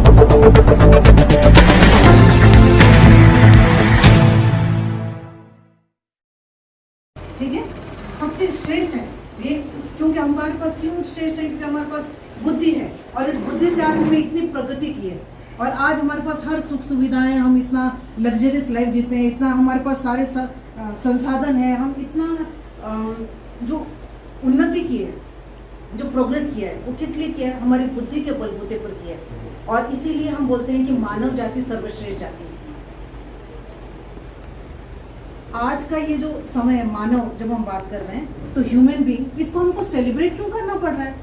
ठीक है, सबसे श्रेष्ठ है ये, क्योंकि हमारे पास क्यों श्रेष्ठ है, क्योंकि हमारे पास बुद्धि है और इस बुद्धि से आज हमने इतनी प्रगति की है और आज हमारे पास हर सुख सुविधाएं, हम इतना लग्जरियस लाइफ जीते हैं, इतना हमारे पास सारे संसाधन है, हम इतना जो उन्नति की है, जो प्रोग्रेस किया है, वो किस लिए किया है? हमारी बुद्धि के बलबूते पर किया है। और इसीलिए हम बोलते हैं कि मानव जाति सर्वश्रेष्ठ जाति है। आज का ये जो समय है, मानव जब हम बात कर रहे हैं, तो ह्यूमन बीइंग, इसको हमको सेलिब्रेट क्यों करना पड़ रहा है?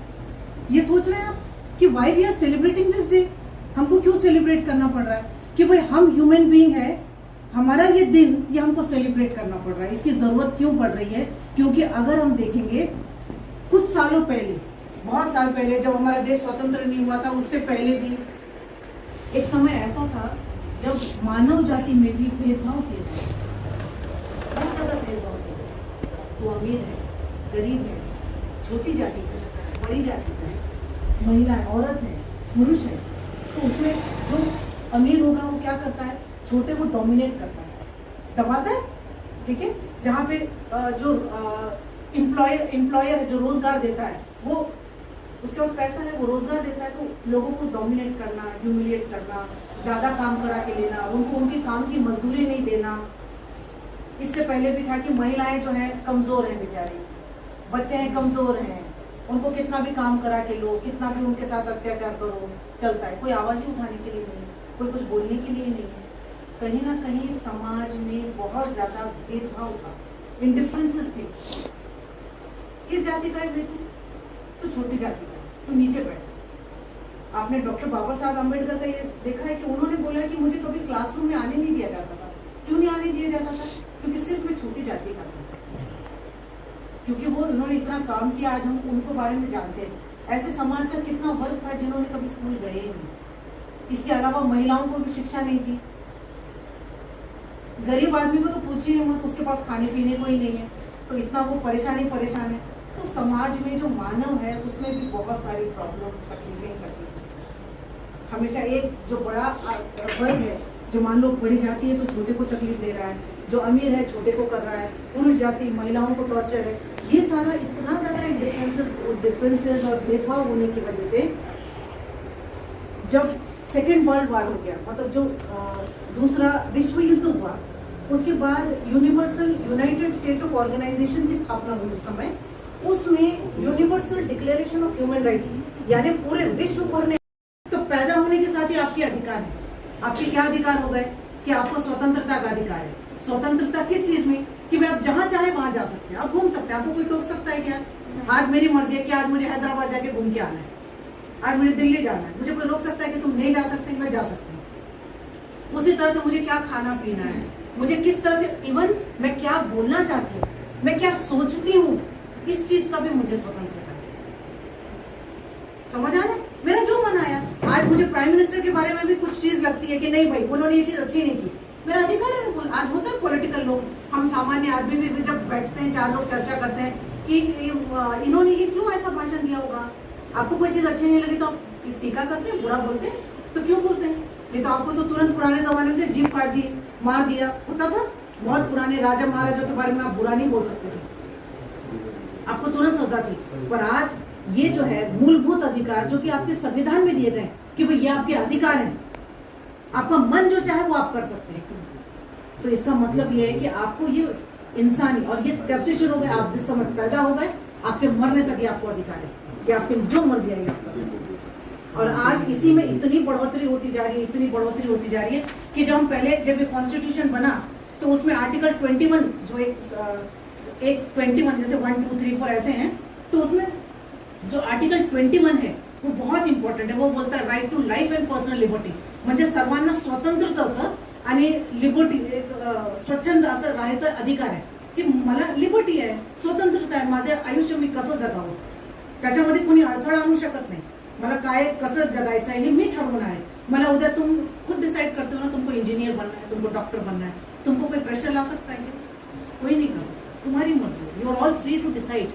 ये सोच रहे हैं आप कि why we are celebrating this day? हमको क्यों सेलिब्रेट करना पड़ रहा है? कि भाई हम ह्यूमन बीइंग है, हमारा ये दिन, ये हमको सेलिब्रेट करना पड़ रहा है। इसकी जरूरत क्यों पड़ रही है? क्योंकि अगर हम देखेंगे कुछ सालों पहले, बहुत साल पहले, जब हमारा देश स्वतंत्र नहीं हुआ था, उससे पहले भी एक समय ऐसा था जब मानव जाति में भी भेदभाव किया था, बहुत ज्यादा भेदभाव किया। तो अमीर है, गरीब है, छोटी जाति का, बड़ी जाति का है, महिला है, औरत है, पुरुष है, तो उसमें जो अमीर होगा वो क्या करता है? छोटे को डोमिनेट करता है, दबाता है। ठीक है, जहाँ पे जो एम्प्लॉयर है, जो रोजगार देता है, वो उसके पास पैसा है, वो रोजगार देता है, तो लोगों को डोमिनेट करना, ह्यूमिलिएट करना, ज्यादा काम करा के लेना, उनको उनके काम की मजदूरी नहीं देना। इससे पहले भी था कि महिलाएं जो है कमजोर हैं बेचारी, बच्चे हैं कमजोर हैं, उनको कितना भी काम करा के लो, कितना भी उनके साथ अत्याचार करो, चलता है। कोई आवाज ही उठाने के लिए नहीं है, कोई कुछ बोलने के लिए नहीं है। कहीं ना कहीं समाज में बहुत ज्यादा भेदभाव था, इंडिफरेंसेस थे। किस जाति का है भेद? तो छोटी जाति का, तो नीचे बैठा। आपने डॉक्टर बाबा साहब अम्बेडकर का ये देखा है कि उन्होंने बोला कि मुझे कभी क्लासरूम में आने नहीं दिया जाता था। क्यों नहीं आने दिया जाता था? क्योंकि सिर्फ मैं छोटी जाति का था, क्योंकि वो उन्होंने इतना काम किया, आज हम उनको बारे में जानते हैं। ऐसे समाज का कितना वर्ग था जिन्होंने कभी स्कूल गए ही नहीं। इसके अलावा महिलाओं को भी शिक्षा नहीं थी। गरीब आदमी को तो पूछिए मत, उसके पास खाने पीने को ही नहीं है, तो इतना वो परेशान है। तो समाज में जो मानव है उसमें भी बहुत सारी प्रॉब्लम्स, तकलीफें करती हैं। हमेशा एक जो बड़ा वर्ग है, जो मान लो बड़ी जाति है, तो छोटे को तकलीफ दे रहा है, जो अमीर है छोटे को कर रहा है, पुरुष जाति महिलाओं को टॉर्चर है। ये सारा इतना ज्यादा डिफरेंसेस और भेदभाव होने की वजह से जब सेकेंड वर्ल्ड वॉर हो गया, मतलब जो दूसरा विश्व युद्ध हुआ, उसके बाद universal united state of organization की स्थापना हुई उस समय। उसमें universal declaration of human rights, यानी पूरे विश्व भर ने, तो पैदा होने के साथ ही आपके अधिकार है। आपके क्या अधिकार हो गए? कि आपको स्वतंत्रता का अधिकार है। स्वतंत्रता किस चीज में? कि आप जहां चाहे वहां जा सकते हैं, आप घूम सकते हैं, आपको कोई टोक सकता है क्या? आज मेरी मर्जी है कि आज मुझे हैदराबाद जाके घूम के आना है, आज मुझे दिल्ली जाना है, मुझे कोई रोक सकता है कि तुम नहीं जा सकते? मैं जा सकती हूँ। उसी तरह से मुझे क्या खाना पीना है, मुझे किस तरह से, इवन मैं क्या बोलना चाहती हूँ, मैं क्या सोचती हूँ, इस चीज का भी मुझे स्वतंत्रता है। समझ आ रहा? मेरा जो मन आया, आज मुझे प्राइम मिनिस्टर के बारे में भी कुछ चीज लगती है कि नहीं भाई उन्होंने ये चीज अच्छी नहीं की, मेरा अधिकार है बिल्कुल। आज होता है पॉलिटिकल लोग, हम सामान्य आदमी भी जब बैठते हैं, चार लोग चर्चा करते हैं कि इन्होंने ये क्यों ऐसा भाषण दिया होगा। आपको कोई चीज अच्छी नहीं लगी तो आप टीका करते हैं, बुरा बोलते हैं, तो क्यों बोलते हैं? नहीं तो आपको तो तुरंत पुराने जमाने में जीभ काट दी, मार दिया होता था। बहुत पुराने राजा महाराजा के बारे में आप बुरा नहीं बोल सकते थे, आपको तुरंत सजा थी। पर आज ये जो है मूलभूत अधिकार जो कि आपके संविधान में दिए गए कि भाई ये आपके अधिकार हैं, आपका मन जो चाहे वो आप कर सकते हैं। तो इसका मतलब ये है कि आपको ये इंसानी, और ये कब से शुरू हो गए? आप जिस समय पैदा हो गए, आपके मरने तक ये आपको अधिकार है कि आपके जो मर्जी आई आप कर सकते हैं। और आज इसी में इतनी बढ़ोतरी होती जा रही है, इतनी बढ़ोतरी होती जा रही है कि जब हम पहले, जब ये कॉन्स्टिट्यूशन बना, तो उसमें आर्टिकल 21 जो एक 21 जैसे 1 2 3 4 ऐसे हैं, तो उसमें जो आर्टिकल 21 है वो बहुत इंपॉर्टंट है। वो बोलता है right to life and personal liberty, म्हणजे सर्वांना स्वतंत्रताचं आणि लिबर्टी, स्वच्छंद असं राहायचा अधिकार आहे की मला लिबर्टी आहे, स्वतंत्रता आहे, माझे आयुष्य मी कसं जगावं, त्याच्यामध्ये कुणी अडथळा आणू शकत नाही। मला काय कसं जगायचं आहे हे मी ठरवणार आहे। मला उद्या तुम खुद डिसाइड करते हो ना, तुमको इंजीनियर बनना है, तुमको डॉक्टर बनना है, तुमको कोई प्रेशर ला सकता है क्या? कोई नहीं कर सकता, तुम्हारी मर्जी। You are all free to decide.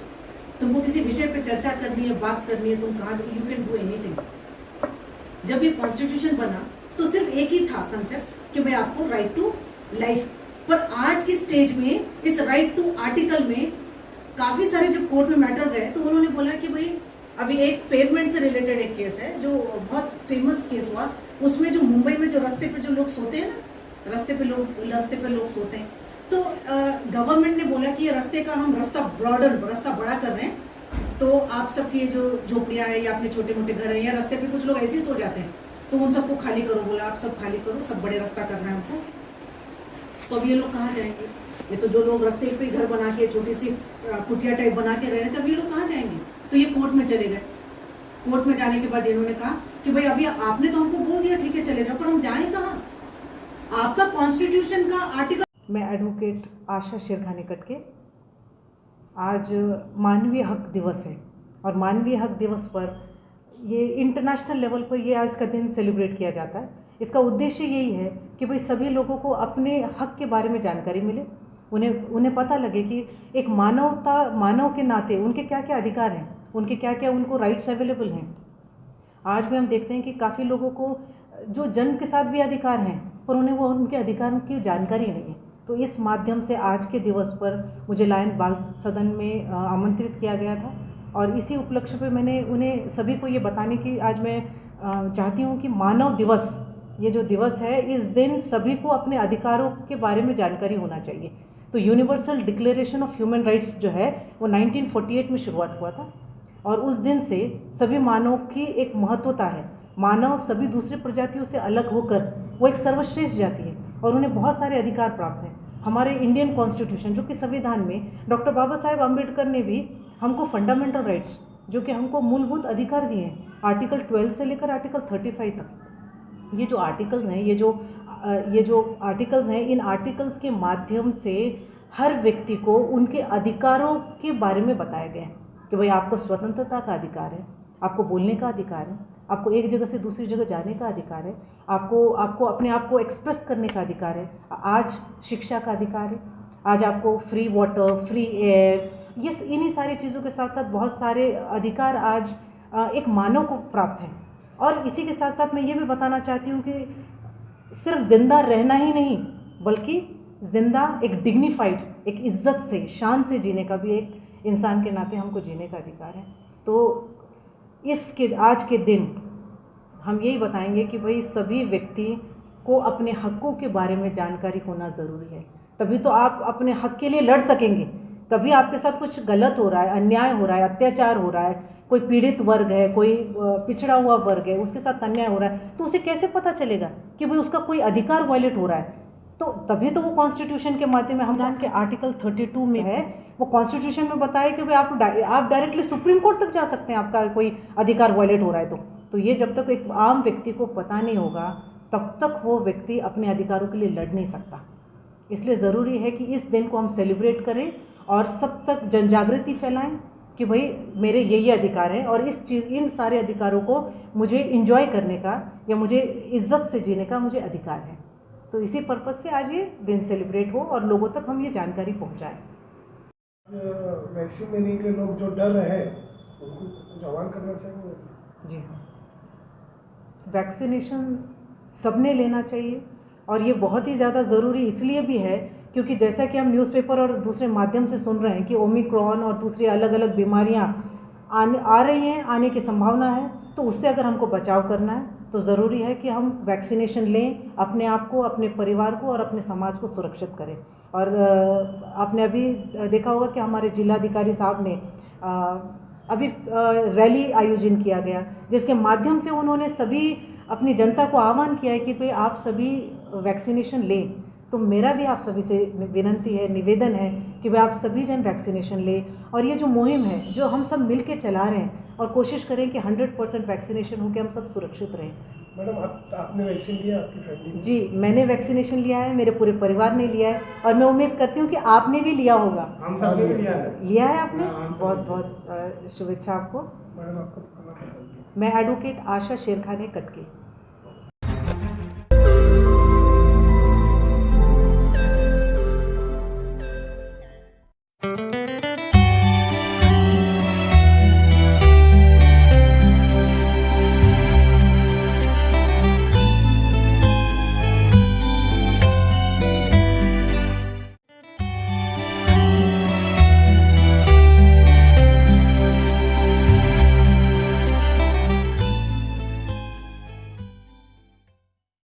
तुमको किसी विषय पे चर्चा करनी है, बात करनी है, तुम कहाँ, यू कैन डू एनीथिंग। जब ये कॉन्स्टिट्यूशन बना तो सिर्फ एक ही था कंसेप्ट कि भाई आपको राइट टू लाइफ, पर आज की स्टेज में इस राइट टू आर्टिकल में काफी सारे जब कोर्ट में मैटर गए तो उन्होंने बोला कि भाई अभी एक पेवमेंट से रिलेटेड एक केस है जो बहुत फेमस केस हुआ, उसमें जो मुंबई में जो रास्ते पे जो लोग सोते हैं ना, रास्ते पे लोग सोते हैं, तो गवर्नमेंट ने बोला कि ये रास्ते का हम रास्ता बड़ा कर रहे हैं, तो आप सबकी ये जो झोपड़ियाँ है या अपने छोटे मोटे घर है या रास्ते पे कुछ लोग ऐसे ही सो जाते हैं, तो उन सबको खाली करो, बोला आप सब खाली करो, सब बड़े रास्ता करना है हमको। तो अब ये लोग कहाँ जाएंगे? ये तो जो लोग रास्ते पे घर बना के छोटी सी कुटिया टाइप बना के रह रहे थे, अब ये लोग कहाँ जाएंगे? तो ये कोर्ट में चले गए। कोर्ट में जाने के बाद इन्होंने कहा कि भाई अभी आपने तो हमको बोल दिया ठीक है चले जाओ, पर हम जाएं कहाँ? आपका कॉन्स्टिट्यूशन का आर्टिकल। मैं एडवोकेट आशा शेरखानी कटके। आज मानवीय हक दिवस है और मानवीय हक दिवस पर ये इंटरनेशनल लेवल पर ये आज का दिन सेलिब्रेट किया जाता है। इसका उद्देश्य यही है कि भाई सभी लोगों को अपने हक के बारे में जानकारी मिले, उन्हें पता लगे कि एक मानव के नाते उनके क्या क्या अधिकार हैं, उनके क्या क्या उनको राइट्स अवेलेबल हैं। आज भी हम देखते हैं कि काफ़ी लोगों को जो जन्म के साथ भी अधिकार हैं पर उन्हें वो उनके अधिकार की जानकारी नहीं है। तो इस माध्यम से आज के दिवस पर मुझे लायन बाल सदन में आमंत्रित किया गया था और इसी उपलक्ष्य पे मैंने उन्हें सभी को ये बताने की आज मैं चाहती हूँ कि मानव दिवस, ये जो दिवस है, इस दिन सभी को अपने अधिकारों के बारे में जानकारी होना चाहिए। तो universal declaration of human rights जो है वो 1948 में शुरुआत हुआ था और उस दिन से सभी मानव की एक महत्वता है। मानव सभी दूसरी प्रजातियों से अलग होकर वो एक सर्वश्रेष्ठ जाति है और उन्हें बहुत सारे अधिकार प्राप्त हैं। हमारे इंडियन कॉन्स्टिट्यूशन जो कि संविधान में डॉक्टर बाबा साहेब अम्बेडकर ने भी हमको फंडामेंटल राइट्स जो कि हमको मूलभूत अधिकार दिए हैं, आर्टिकल 12 से लेकर आर्टिकल 35 तक। ये जो आर्टिकल्स हैं, ये जो आर्टिकल्स हैं, इन आर्टिकल्स के माध्यम से हर व्यक्ति को उनके अधिकारों के बारे में बताया गया है कि भाई आपको स्वतंत्रता का अधिकार है, आपको बोलने का अधिकार है, आपको एक जगह से दूसरी जगह जाने का अधिकार है, आपको अपने आप को एक्सप्रेस करने का अधिकार है, आज शिक्षा का अधिकार है, आज आपको फ्री वाटर, फ्री एयर, ये इन्हीं सारी चीज़ों के साथ साथ बहुत सारे अधिकार आज एक मानव को प्राप्त हैं। और इसी के साथ साथ मैं ये भी बताना चाहती हूँ कि सिर्फ ज़िंदा रहना ही नहीं बल्कि ज़िंदा एक डिग्निफाइड, एक इज्जत से, शान से जीने का भी एक इंसान के नाते हमको जीने का अधिकार है। तो आज के दिन हम यही बताएंगे कि भाई सभी व्यक्ति को अपने हकों के बारे में जानकारी होना ज़रूरी है, तभी तो आप अपने हक के लिए लड़ सकेंगे। कभी आपके साथ कुछ गलत हो रहा है, अन्याय हो रहा है, अत्याचार हो रहा है, कोई पीड़ित वर्ग है, कोई पिछड़ा हुआ वर्ग है, उसके साथ अन्याय हो रहा है, तो उसे कैसे पता चलेगा कि भाई उसका कोई अधिकार वायलेट हो रहा है? तो तभी तो वो कॉन्स्टिट्यूशन के माध्यम में हम के आर्टिकल 32 में है, वो कॉन्स्टिट्यूशन में बताया कि भाई आप डायरेक्टली सुप्रीम कोर्ट तक जा सकते हैं आपका कोई अधिकार वायलेट हो रहा है तो ये जब तक एक आम व्यक्ति को पता नहीं होगा तब तक वो व्यक्ति अपने अधिकारों के लिए लड़ नहीं सकता। इसलिए ज़रूरी है कि इस दिन को हम सेलिब्रेट करें और सब तक जन जागृति फैलाएं कि भाई मेरे ये अधिकार है और इन सारे अधिकारों को मुझे इंजॉय करने का या मुझे इज्जत से जीने का मुझे अधिकार है। तो इसी पर्पज़ से आज ये दिन सेलिब्रेट हो और लोगों तक हम ये जानकारी पहुंचाएं। वैक्सीन लेने के लिए लोग जो डर रहे हैं उनको कुछ आह्वान करना चाहिए? जी हाँ, वैक्सीनेशन सबने लेना चाहिए और ये बहुत ही ज़्यादा ज़रूरी इसलिए भी है क्योंकि जैसा कि हम न्यूज़पेपर और दूसरे माध्यम से सुन रहे हैं कि ओमिक्रॉन और दूसरी अलग अलग बीमारियां आ रही हैं, आने की संभावना है, तो उससे अगर हमको बचाव करना है तो ज़रूरी है कि हम वैक्सीनेशन लें, अपने आप को, अपने परिवार को और अपने समाज को सुरक्षित करें। और आपने अभी देखा होगा कि हमारे जिलाधिकारी साहब ने अभी रैली आयोजन किया गया जिसके माध्यम से उन्होंने सभी अपनी जनता को आह्वान किया है कि भाई आप सभी वैक्सीनेशन लें। तो मेरा भी आप सभी से विनंती है, निवेदन है कि भाई आप सभी जन वैक्सीनेशन लें और ये जो मुहिम है जो हम सब मिल के चला रहे हैं और कोशिश करें कि 100% वैक्सीनेशन हो के हम सब सुरक्षित रहें। मैडम आपने वैक्सीन लिया आपकी फैमिली? जी, मैंने वैक्सीनेशन लिया है, मेरे पूरे परिवार ने लिया है और मैं उम्मीद करती हूँ कि आपने भी लिया होगा। हम सब ने लिया है आपने? बहुत बहुत शुभेच्छा आपको। मैडम आपको मैं एडवोकेट आशा शेरखानी कटके।